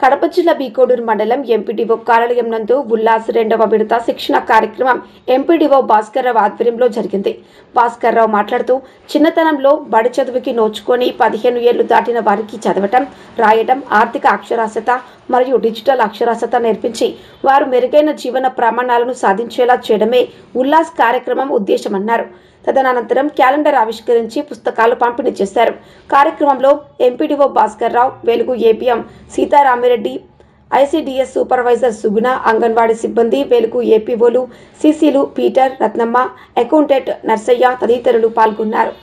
కడప జిల్లా బీకోడూరు మండలం ఎంపీడీఓ కార్యాలయం నందు ఉల్లాస్ 2వ విడత శిక్షణ కార్యక్రమం ఎంపీడీఓ భాస్కర్రావు ఆధ్వర్యంలో జరిగింది. భాస్కర్రావు మాట్లాడుతూ చిన్నతనంలో బడి చదువుకి నోచుకొని 15 ఏళ్లు దాటిన వారికి చదవటం, రాయటం, ఆర్థిక అక్షరాస్యత మరియు డిజిటల్ అక్షరాస్యత నేర్పించి వారు మెరుగైన జీవన ప్రమాణాలను సాధించేలా చేయడమే ఉల్లాస్ కార్యక్రమం ఉద్దేశమన్నారు. తదనంతరం క్యాలెండర్ ఆవిష్కరించి పుస్తకాలు పంపిణీ చేశారు. కార్యక్రమంలో ఎంపీడీఓ భాస్కర్రావు, వెలుగు ఏపీఎం సీతారామిరెడ్డి, ఐసీడీఎస్ సూపర్వైజర్ సుగుణ, అంగన్వాడీ సిబ్బంది, వెలుగు ఏపీఓలు, సీసీలు పీటర్, రత్నమ్మ, అకౌంటెంట్ నర్సయ్య తదితరులు పాల్గొన్నారు.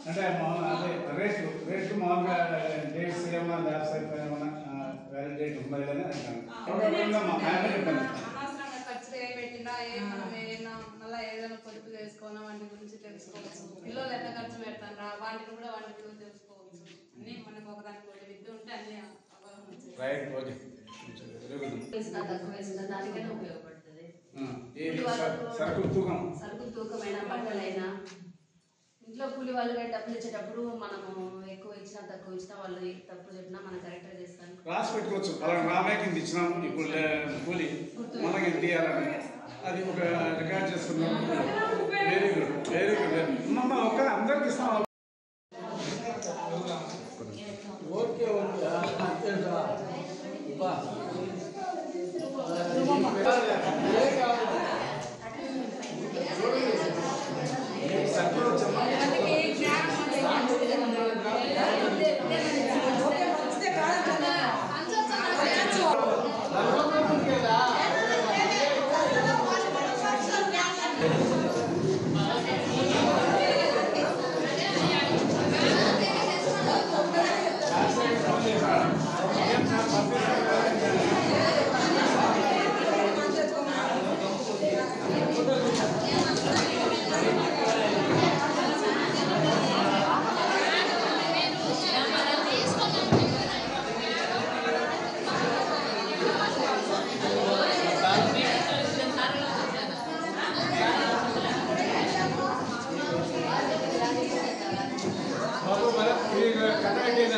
అంటే రేట్లు మామూలుగా డేట్స్ ఏమన్నా ల్యాబ్స్ అయిపోయినా వేరే డేట్ ఉన్నది కానీ ఖర్చులు ఏ పెట్టినా మనం ఏదైనా మళ్ళీ ఏదైనా పొదుపు చేసుకోవడం వాటి గురించి తెలుసుకోవచ్చు. పిల్లలు ఎంత ఖర్చు పెడతారా వాటిని కూడా తెలుసుకోవచ్చు. అన్ని మనకు ఒకదానికి ఒకటి విద్య ఉంటే అన్ని దానికైనా ఉపయోగపడుతుంది. సరుకులు తూకమైనా బట్టలైనా ఇంట్లో కూలి వాళ్ళు డబ్బులు ఇచ్చేటప్పుడు మనము ఎక్కువ ఇచ్చినా తక్కువ ఇచ్చినా వాళ్ళు తప్పు చెప్పినా మనం కరెక్ట్గా చేస్తాను రాసి పెట్టుకోవచ్చు. రామే కింద ఇచ్చినాం ఇప్పుడు కూలి మనకి ఎంత ఇవ్వాలని అది ఒక రికార్డ్ చేసుకున్నాం. వెరీ గుడ్ వెరీ గుడ్ మమ్మ ఒక అందరికి ఇస్తాం. ఓకే బాబు మరి కట్టగట్టేది